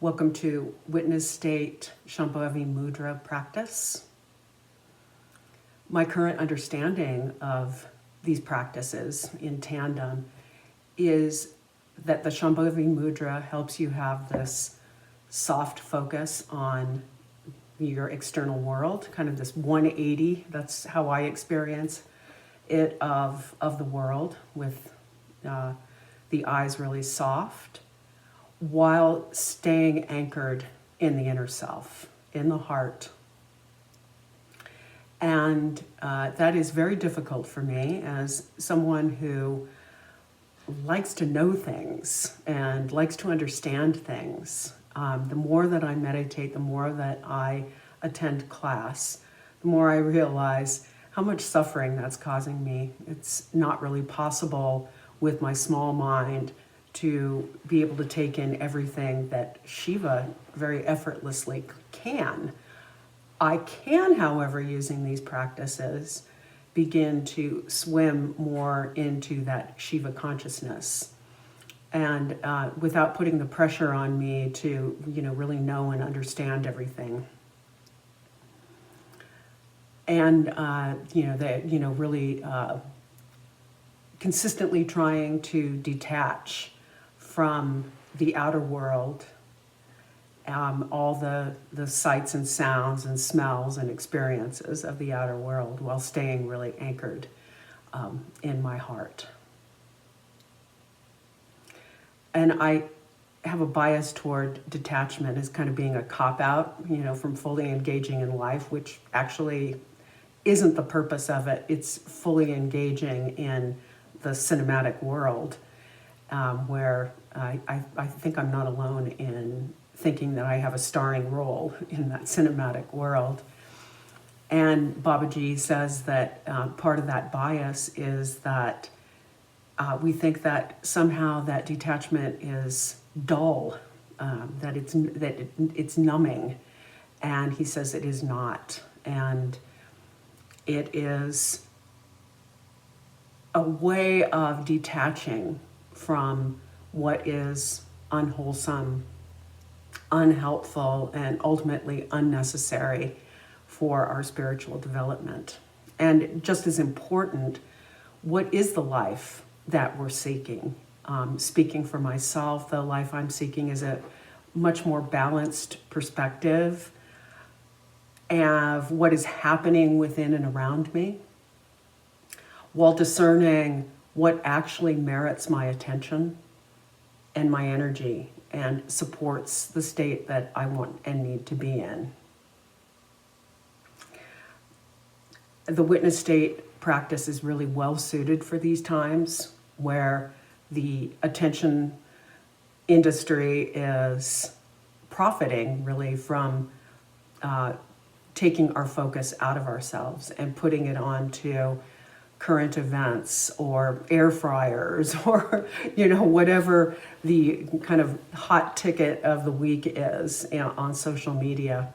Welcome to Witness State ShambhaviMudra practice. My current understanding of these practices in tandem is that the ShambhaviMudra helps you have this soft focus on your external world, kind of this 180, that's how I experience it, of the world, with the eyes really soft, while staying anchored in the inner self, in the heart. And that is very difficult for me as someone who likes to know things and likes to understand things. The more that I meditate, the more that I attend class, the more I realize how much suffering that's causing me. It's not really possible with my small mind to be able to take in everything that Shiva very effortlessly can. I can, however, using these practices, begin to swim more into that Shiva consciousness, and without putting the pressure on me to, really know and understand everything. And really consistently trying to detach from the outer world, all the sights and sounds and smells and experiences of the outer world, while staying really anchored in my heart. And I have a bias toward detachment as kind of being a cop-out, from fully engaging in life, which actually isn't the purpose of it. It's fully engaging in the cinematic world, where I think I'm not alone in thinking that I have a starring role in that cinematic world. And Babaji says that part of that bias is that we think that somehow that detachment is dull, that it's numbing, and he says it is not, and it is a way of detaching from what is unwholesome, unhelpful, and ultimately unnecessary for our spiritual development. And just as important, what is the life that we're seeking? Speaking for myself, the life I'm seeking is a much more balanced perspective of what is happening within and around me, while discerning what actually merits my attention and my energy and supports the state that I want and need to be in. The witness state practice is really well suited for these times where the attention industry is profiting really from taking our focus out of ourselves and putting it onto current events or air fryers or whatever the kind of hot ticket of the week is, on social media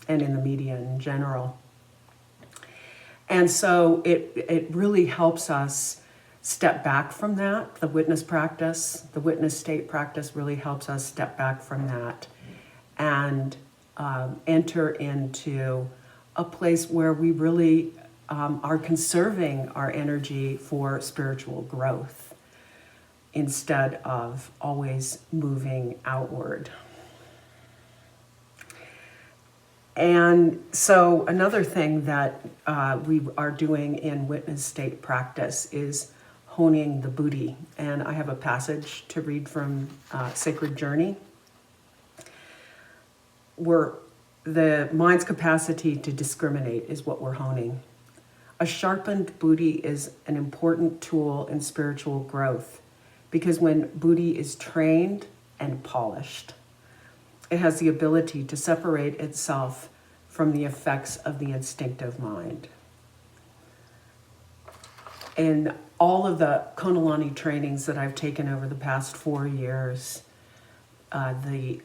and in the media in general. And so it really helps us step back from that. The witness practice, the witness state practice really helps us step back from that and enter into a place where we really are conserving our energy for spiritual growth instead of always moving outward. And so another thing that we are doing in witness state practice is honing the buddhi. And I have a passage to read from Sacred Journey, where the mind's capacity to discriminate is what we're honing. A sharpened buddhi is an important tool in spiritual growth because when buddhi is trained and polished, it has the ability to separate itself from the effects of the instinctive mind. In all of the Kundalini trainings that I've taken over the past 4 years, the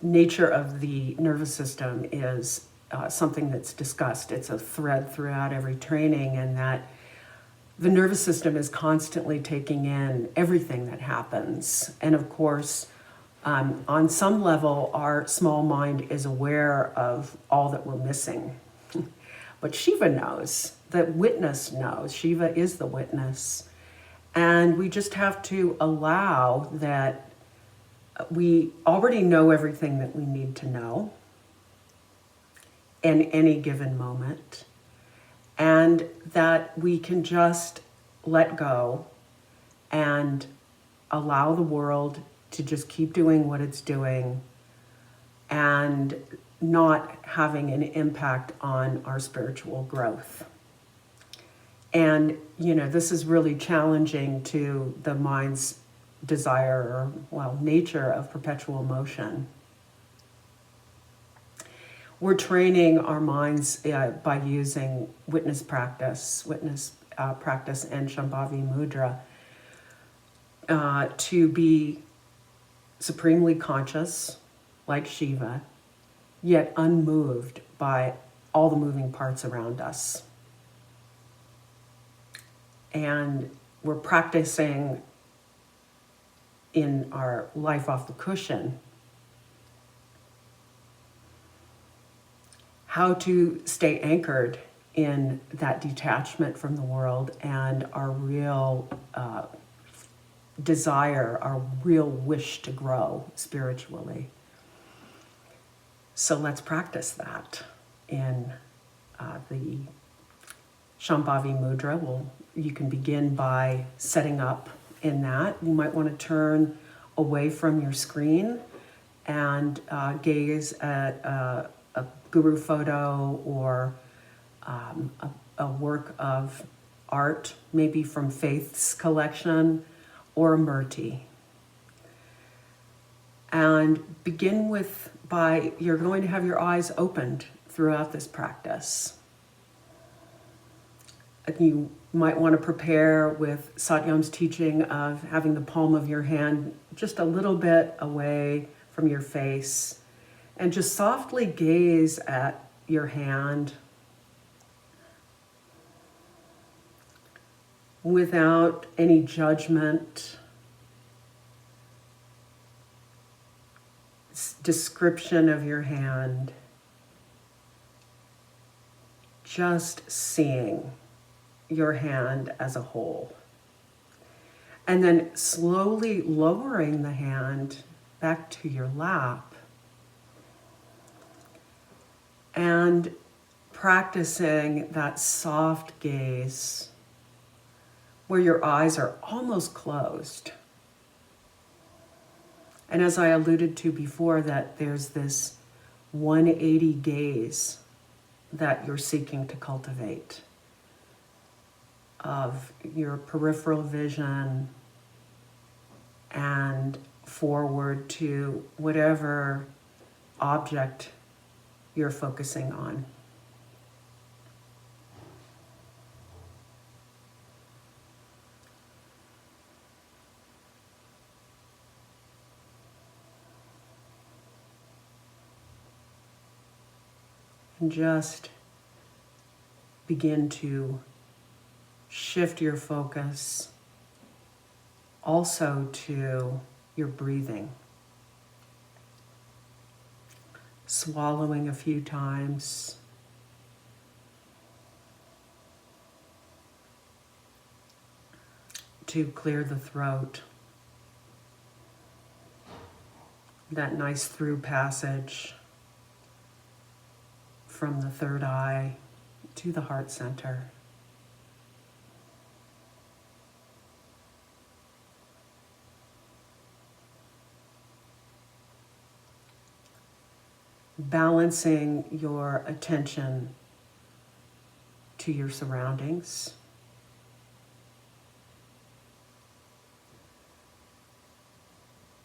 nature of the nervous system is something that's discussed. It's a thread throughout every training, and that the nervous system is constantly taking in everything that happens. And of course, On some level, our small mind is aware of all that we're missing. But Shiva knows, the witness knows. Shiva is the witness. And we just have to allow that we already know everything that we need to know in any given moment, and that we can just let go and allow the world to just keep doing what it's doing and not having an impact on our spiritual growth. And, this is really challenging to the mind's desire or, nature of perpetual motion. We're training our minds by using witness practice and ShambhaviMudra to be supremely conscious, like Shiva, yet unmoved by all the moving parts around us. And we're practicing in our life off the cushion how to stay anchored in that detachment from the world and our real desire, our real wish to grow spiritually. So let's practice that in the ShambhaviMudra. You can begin by setting up in that. You might want to turn away from your screen and gaze at a guru photo or a work of art, maybe from Faith's collection, or a murti. And begin you're going to have your eyes opened throughout this practice. You might want to prepare with Satyam's teaching of having the palm of your hand just a little bit away from your face and just softly gaze at your hand without any judgment, description of your hand, just seeing your hand as a whole. And then slowly lowering the hand back to your lap and practicing that soft gaze where your eyes are almost closed. And as I alluded to before, that there's this 180 gaze that you're seeking to cultivate of your peripheral vision and forward to whatever object you're focusing on. And just begin to shift your focus also to your breathing. Swallowing a few times. To clear the throat. That nice through passage from the third eye to the heart center. Balancing your attention to your surroundings.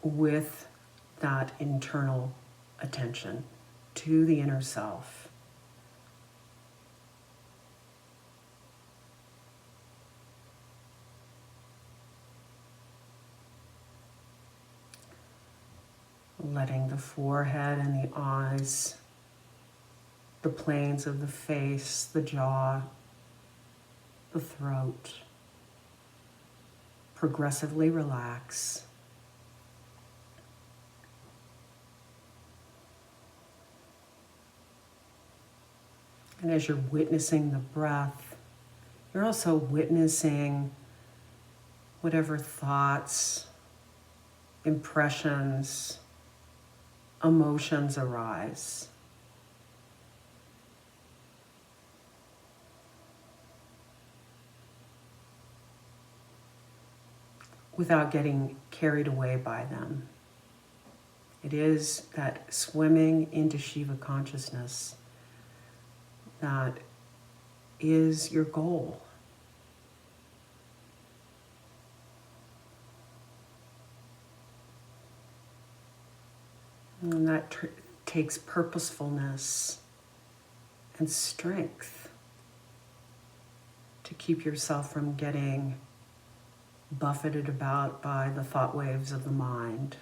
With that internal attention to the inner self. Letting the forehead and the eyes, the planes of the face, the jaw, the throat, progressively relax. And as you're witnessing the breath, you're also witnessing whatever thoughts, impressions, emotions arise. Without getting carried away by them. It is that swimming into Shiva consciousness that is your goal. And that takes purposefulness and strength to keep yourself from getting buffeted about by the thought waves of the mind.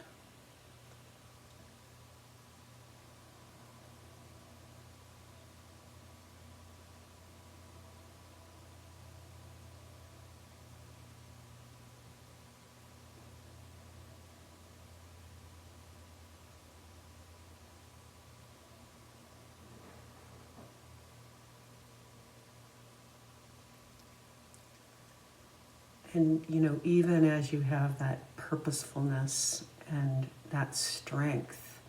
And, even as you have that purposefulness and that strength,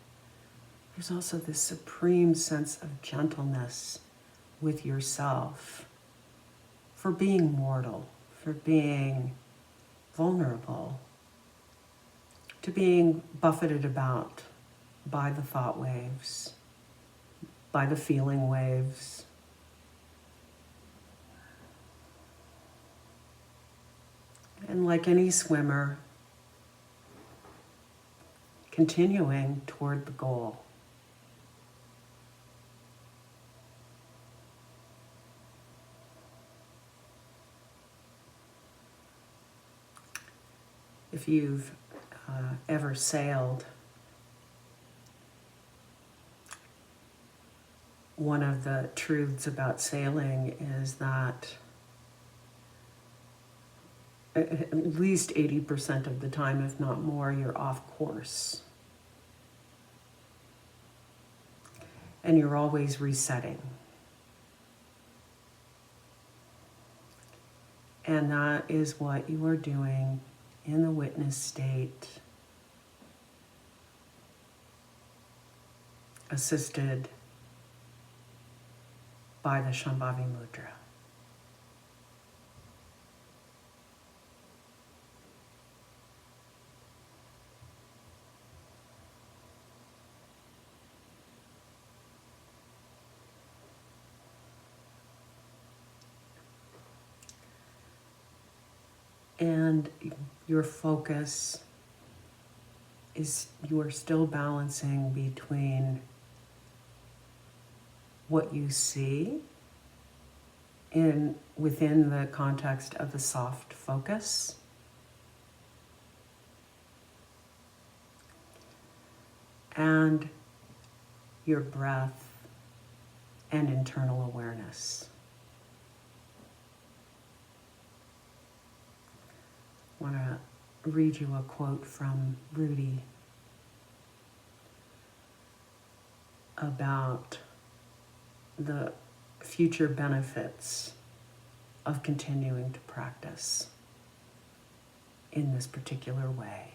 there's also this supreme sense of gentleness with yourself for being mortal, for being vulnerable, to being buffeted about by the thought waves, by the feeling waves. And like any swimmer, continuing toward the goal. If you've ever sailed, one of the truths about sailing is that at least 80% of the time, if not more, you're off course. And you're always resetting. And that is what you are doing in the witness state, assisted by the ShambhaviMudra. And your focus is, you are still balancing between what you see within the context of the soft focus, and your breath and internal awareness. I want to read you a quote from Rudy about the future benefits of continuing to practice in this particular way.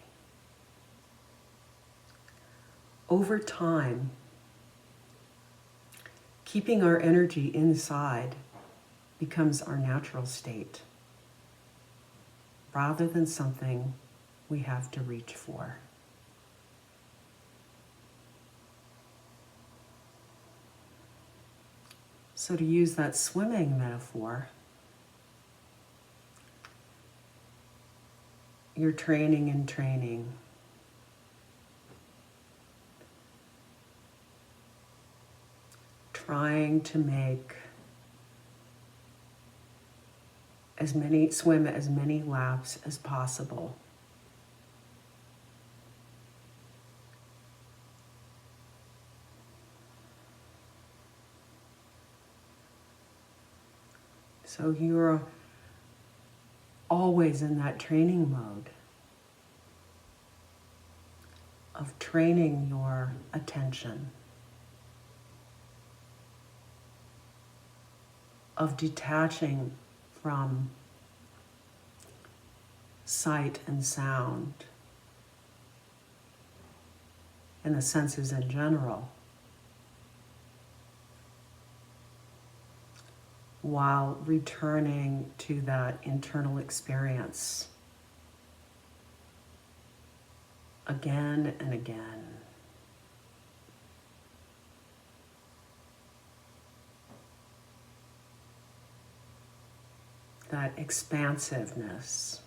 Over time, keeping our energy inside becomes our natural state, rather than something we have to reach for. So to use that swimming metaphor, you're training and training. Trying to swim as many laps as possible. So you're always in that training mode of training your attention. of detaching from sight and sound and the senses in general, while returning to that internal experience again and again. That expansiveness.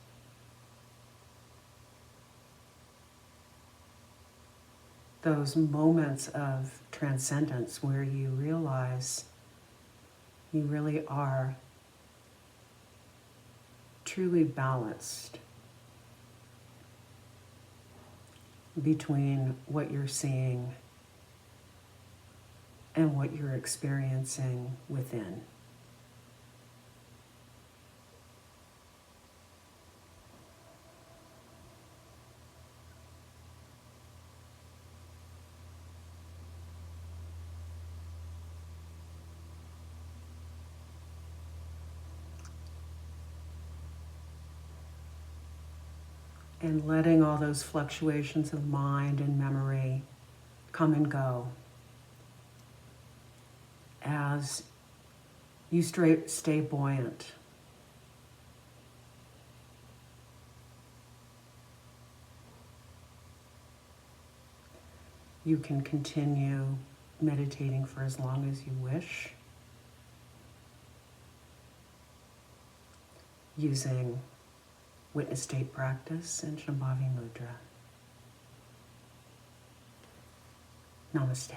Those moments of transcendence where you realize you really are truly balanced between what you're seeing and what you're experiencing within. And letting all those fluctuations of mind and memory come and go as you stay buoyant. You can continue meditating for as long as you wish, using witness state practice and ShambhaviMudra. Namaste.